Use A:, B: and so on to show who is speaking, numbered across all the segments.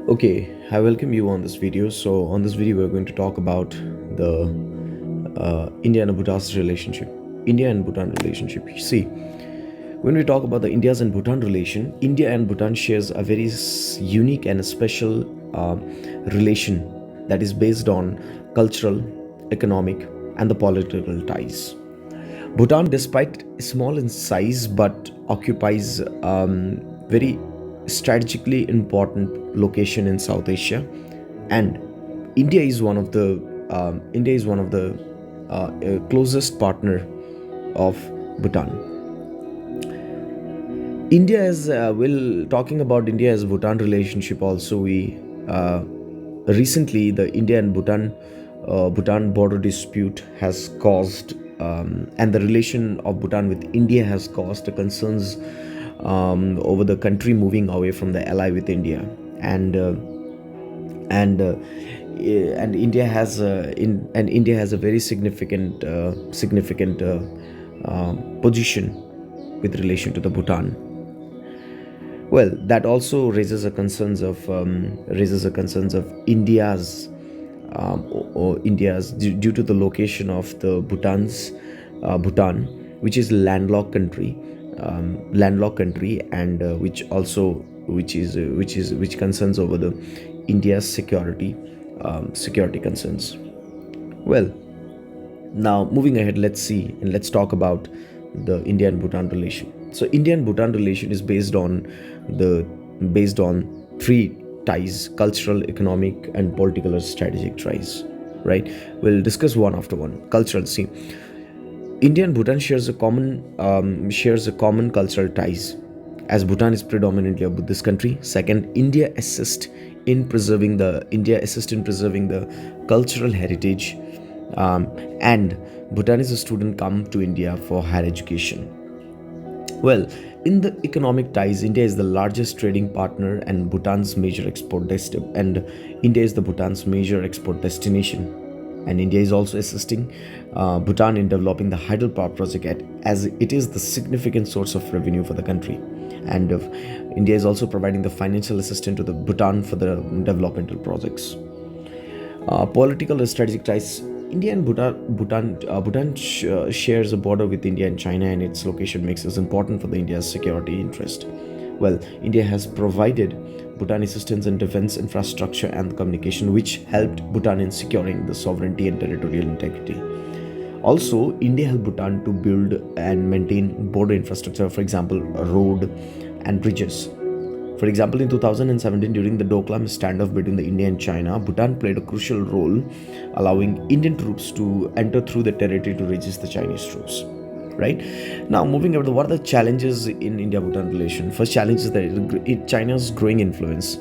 A: Okay, I welcome you on this video. So, on this video, we're going to talk about the India and Bhutan's relationship. India and Bhutan relationship. You see, when we talk about the India's and Bhutan relation, India and Bhutan shares a very unique and a special relation that is based on cultural, economic, and the political ties. Bhutan, despite small in size, but occupies very strategically important location in South Asia, and India is one of the closest partner of Bhutan. India is well talking about India as Bhutan relationship. Also, we recently the India and Bhutan border dispute has caused and the relation of Bhutan with India has caused concerns over the country moving away from the ally with India and. And and India has a very significant position with relation to the Bhutan. Well, that also raises a concerns of India's due to the location of the Bhutan, which is landlocked country, and which concerns over the India's security concerns. Well, now moving ahead, let's talk about the India and Bhutan relation. So India and Bhutan relation is the based on three ties: cultural, economic, and political or strategic ties. Right? We'll discuss one after one. Cultural. See, India and Bhutan shares a common cultural ties, as Bhutan is predominantly a Buddhist country. Second, India assist in preserving the cultural heritage, and Bhutanese students come to India for higher education. Well, in the economic ties, India is the largest trading partner and India is the Bhutan's major export destination. And India is also assisting Bhutan in developing the hydropower project as it is the significant source of revenue for the country. And India is also providing the financial assistance to the Bhutan for the developmental projects. Political and strategic ties. India and Bhutan shares a border with India and China, and its location makes it important for the India's security interest. Well, India has provided Bhutan assistance in defense infrastructure and communication, which helped Bhutan in securing the sovereignty and territorial integrity. Also, India helped Bhutan to build and maintain border infrastructure, for example, road and bridges. For example, in 2017, during the Doklam standoff between the India and China, Bhutan played a crucial role, allowing Indian troops to enter through the territory to resist the Chinese troops. Right now, moving over to what are the challenges in India-Bhutan relation. First challenge is that China's growing influence.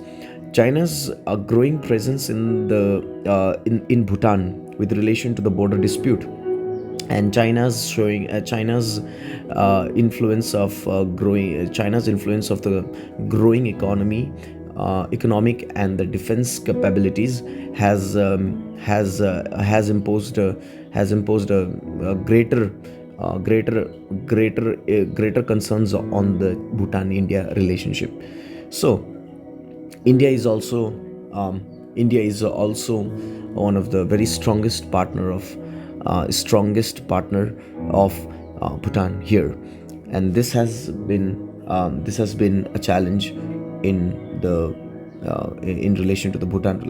A: China's growing presence in Bhutan with relation to the border dispute, and China's influence of the growing economic and the defense capabilities has imposed a greater concerns on the Bhutan India relationship. So India is also um, India is also one of the very strongest partner of Bhutan here, and this has been a challenge in relation to the Bhutan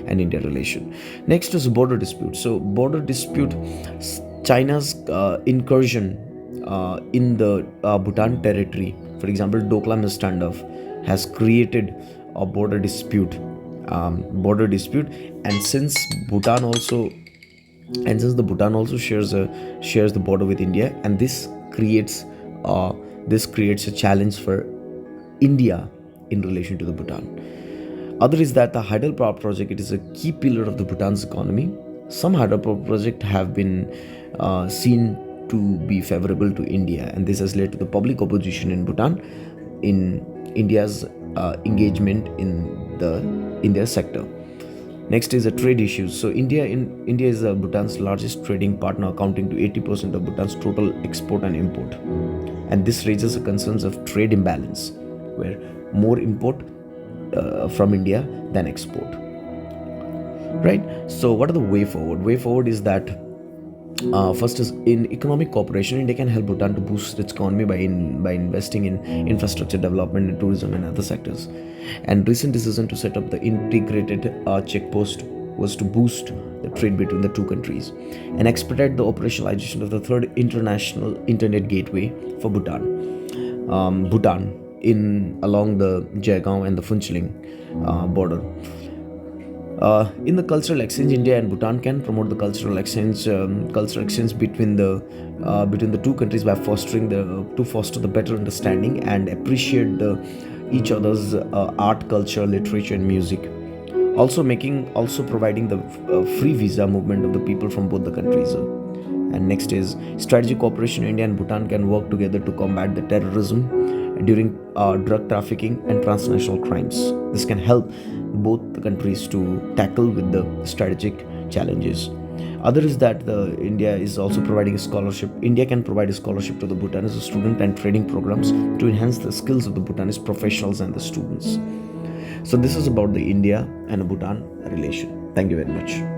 A: and India relation. Next is border dispute. So border dispute, China's incursion in the Bhutan territory, for example, Doklam standoff, has created a border dispute, and since Bhutan also the Bhutan also shares the border with India, and uh, this creates a challenge for India in relation to the Bhutan. Other is that the hydropower project, it is a key pillar of the Bhutan's economy. Some hydropower projects have been seen to be favorable to India, and this has led to the public opposition in Bhutan in India's engagement in their sector. Next is the trade issues. So India is Bhutan's largest trading partner, accounting to 80% of Bhutan's total export and import. And this raises the concerns of trade imbalance, where more import from India than export. Right. So what are the way forward? Way forward is that first is in economic cooperation. India can help Bhutan to boost its economy by investing in infrastructure development and tourism and other sectors. And recent decision to set up the integrated check post was to boost the trade between the two countries and expedite the operationalization of the third international internet gateway for Bhutan in along the Jaigaon and the Phunchling border. In the cultural exchange, India and Bhutan can promote the cultural exchange between the two countries by foster the better understanding and appreciate each other's art, culture, literature, and music. Also providing the free visa movement of the people from both the countries. And next is strategic cooperation. India and Bhutan can work together to combat the terrorism during drug trafficking and transnational crimes. This can help both the countries to tackle with the strategic challenges. Other is that India is also providing a scholarship. India can provide a scholarship to the Bhutanese student and training programs to enhance the skills of the Bhutanese professionals and the students. So this is about the India and Bhutan relation. Thank you very much.